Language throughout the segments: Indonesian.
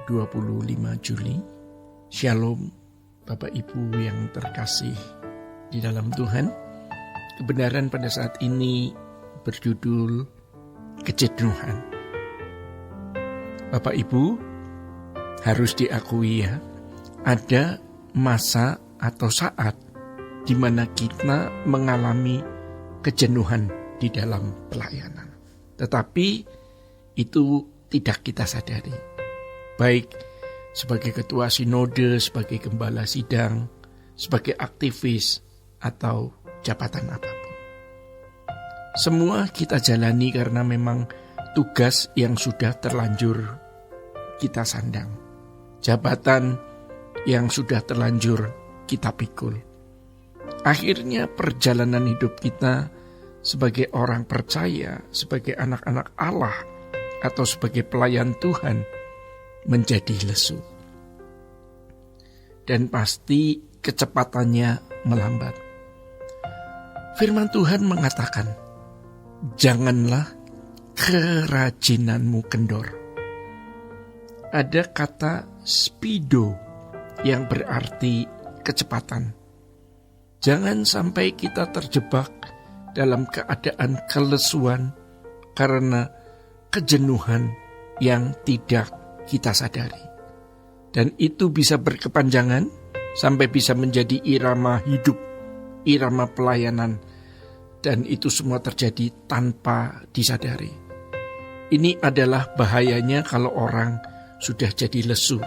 25 Juli. Shalom Bapak Ibu yang terkasih di dalam Tuhan. Kebenaran pada saat ini berjudul kejenuhan. Bapak Ibu, harus diakui ya, ada masa atau saat di mana kita mengalami kejenuhan di dalam pelayanan. Tetapi itu tidak kita sadari. Baik sebagai ketua sinode, sebagai gembala sidang, sebagai aktivis, atau jabatan apapun. Semua kita jalani karena memang tugas yang sudah terlanjur kita sandang. Jabatan yang sudah terlanjur kita pikul. Akhirnya perjalanan hidup kita sebagai orang percaya, sebagai anak-anak Allah, atau sebagai pelayan Tuhan menjadi lesu. Dan pasti kecepatannya melambat. Firman Tuhan mengatakan, janganlah kerajinanmu kendor. Ada kata speedo yang berarti kecepatan. Jangan sampai kita terjebak dalam keadaan kelesuan karena kejenuhan yang tidak kita sadari. Dan itu bisa berkepanjangan sampai bisa menjadi irama hidup, irama pelayanan, dan itu semua terjadi tanpa disadari. Ini adalah bahayanya kalau orang sudah jadi lesu.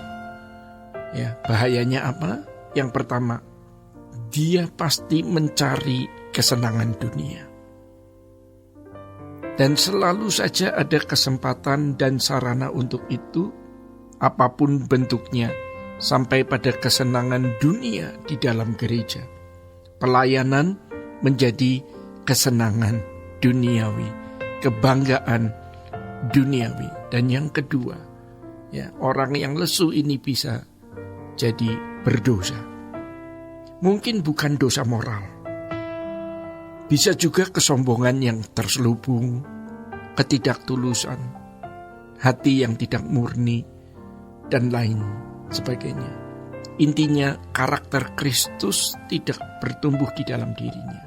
Ya, bahayanya apa? Yang pertama, dia pasti mencari kesenangan dunia. Dan selalu saja ada kesempatan dan sarana untuk itu, apapun bentuknya, sampai pada kesenangan dunia di dalam gereja. Pelayanan menjadi kesenangan duniawi, kebanggaan duniawi. Dan yang kedua, ya, orang yang lesu ini bisa jadi berdosa. Mungkin bukan dosa moral. Bisa juga kesombongan yang terselubung, ketidaktulusan, hati yang tidak murni, dan lain sebagainya. Intinya karakter Kristus tidak bertumbuh di dalam dirinya.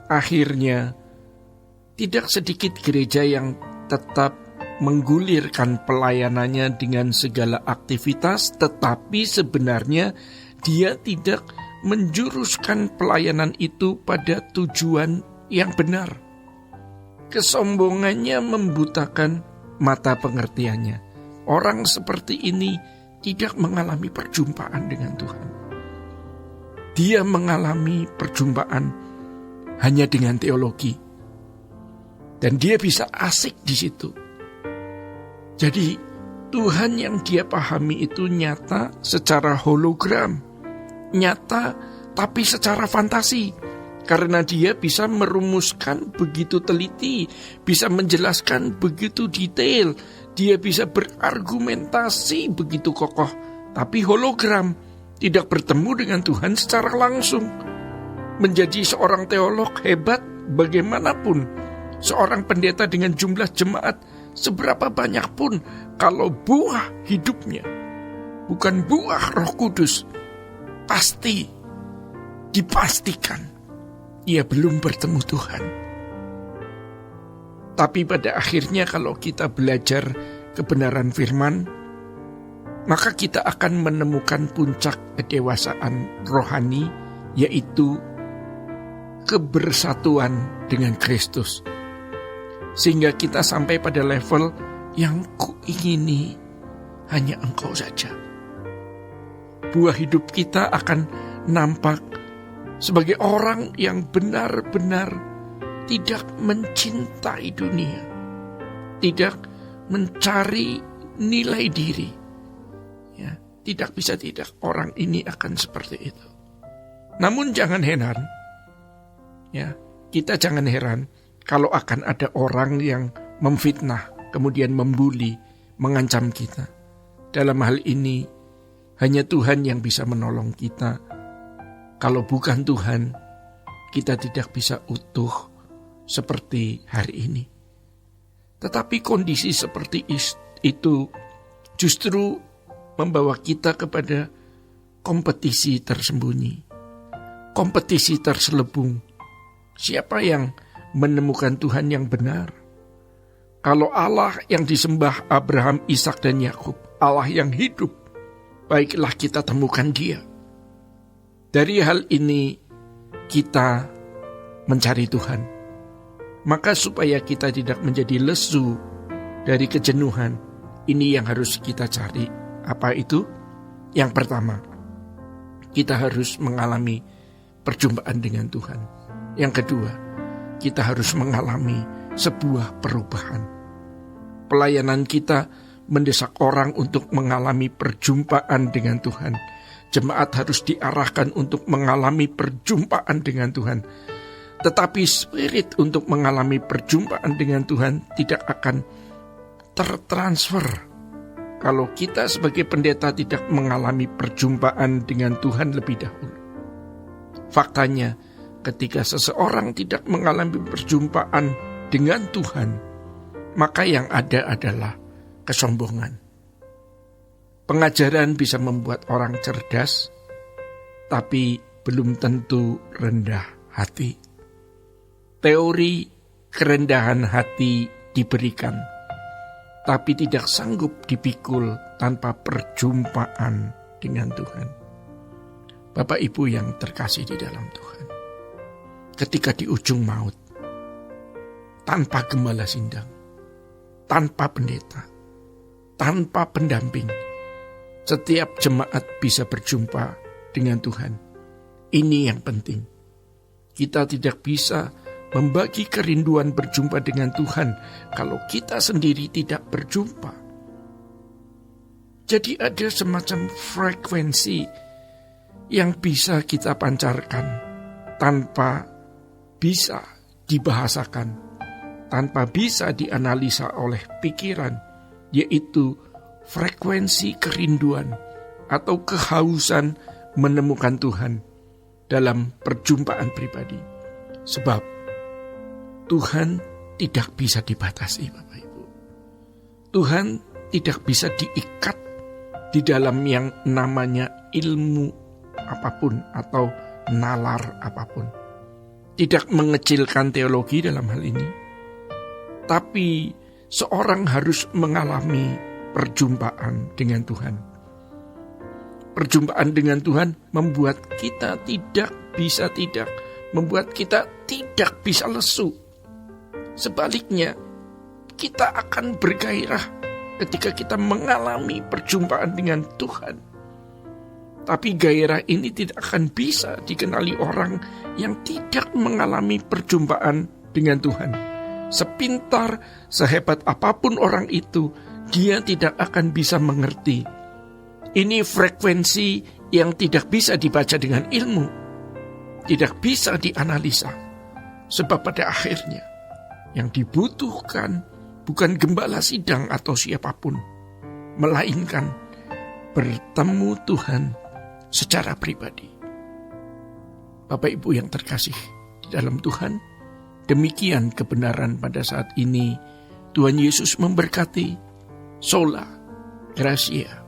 Akhirnya, tidak sedikit gereja yang tetap menggulirkan pelayanannya dengan segala aktivitas, tetapi sebenarnya dia tidak menjuruskan pelayanan itu pada tujuan yang benar. Kesombongannya membutakan mata pengertiannya. Orang seperti ini tidak mengalami perjumpaan dengan Tuhan. Dia mengalami perjumpaan hanya dengan teologi. Dan dia bisa asik di situ. Jadi Tuhan yang dia pahami itu nyata secara hologram. Nyata tapi secara fantasi. Karena dia bisa merumuskan begitu teliti, bisa menjelaskan begitu detail, dia bisa berargumentasi begitu kokoh, tapi hologram, tidak bertemu dengan Tuhan secara langsung. Menjadi seorang teolog hebat bagaimanapun, seorang pendeta dengan jumlah jemaat seberapa banyak pun, kalau buah hidupnya bukan buah Roh Kudus, pasti dipastikan ia belum bertemu Tuhan. Tapi pada akhirnya kalau kita belajar kebenaran firman, maka kita akan menemukan puncak kedewasaan rohani, yaitu kebersatuan dengan Kristus. Sehingga kita sampai pada level yang kuingini hanya Engkau saja. Buah hidup kita akan nampak sebagai orang yang benar-benar tidak mencintai dunia, tidak mencari nilai diri. Ya, tidak bisa tidak, orang ini akan seperti itu. Namun jangan heran, ya, kita jangan heran kalau akan ada orang yang memfitnah, kemudian membuli, mengancam kita. Dalam hal ini, hanya Tuhan yang bisa menolong kita. Kalau bukan Tuhan, kita tidak bisa utuh seperti hari ini. Tetapi kondisi seperti itu justru membawa kita kepada kompetisi tersembunyi, kompetisi terselubung. Siapa yang menemukan Tuhan yang benar? Kalau Allah yang disembah Abraham, Ishak dan Yakub, Allah yang hidup, baiklah kita temukan Dia. Dari hal ini kita mencari Tuhan. Maka supaya kita tidak menjadi lesu dari kejenuhan, ini yang harus kita cari. Apa itu? Yang pertama, kita harus mengalami perjumpaan dengan Tuhan. Yang kedua, kita harus mengalami sebuah perubahan. Pelayanan kita mendesak orang untuk mengalami perjumpaan dengan Tuhan. Jemaat harus diarahkan untuk mengalami perjumpaan dengan Tuhan. Tetapi spirit untuk mengalami perjumpaan dengan Tuhan tidak akan tertransfer kalau kita sebagai pendeta tidak mengalami perjumpaan dengan Tuhan lebih dahulu. Faktanya, ketika seseorang tidak mengalami perjumpaan dengan Tuhan, maka yang ada adalah kesombongan. Pengajaran bisa membuat orang cerdas, tapi belum tentu rendah hati. Teori kerendahan hati diberikan, tapi tidak sanggup dipikul tanpa perjumpaan dengan Tuhan. Bapak Ibu yang terkasih di dalam Tuhan, ketika di ujung maut, tanpa gembala sindang, tanpa pendeta, tanpa pendamping, setiap jemaat bisa berjumpa dengan Tuhan. Ini yang penting. Kita tidak bisa membagi kerinduan berjumpa dengan Tuhan kalau kita sendiri tidak berjumpa. Jadi ada semacam frekuensi yang bisa kita pancarkan tanpa bisa dibahasakan, tanpa bisa dianalisa oleh pikiran, yaitu frekuensi kerinduan atau kehausan menemukan Tuhan dalam perjumpaan pribadi. Sebab Tuhan tidak bisa dibatasi, Bapak Ibu. Tuhan tidak bisa diikat di dalam yang namanya ilmu apapun atau nalar apapun. Tidak mengecilkan teologi dalam hal ini, tapi seorang harus mengalami perjumpaan dengan Tuhan. Perjumpaan dengan Tuhan membuat kita membuat kita tidak bisa lesu. Sebaliknya, kita akan bergairah ketika kita mengalami perjumpaan dengan Tuhan. Tapi gairah ini tidak akan bisa dikenali orang yang tidak mengalami perjumpaan dengan Tuhan. Sepintar, sehebat apapun orang itu, dia tidak akan bisa mengerti. Ini frekuensi yang tidak bisa dibaca dengan ilmu, tidak bisa dianalisa. Sebab pada akhirnya, yang dibutuhkan bukan gembala sidang atau siapapun, melainkan bertemu Tuhan secara pribadi. Bapak Ibu yang terkasih di dalam Tuhan, demikian kebenaran pada saat ini. Tuhan Yesus memberkati. Sola Gracia.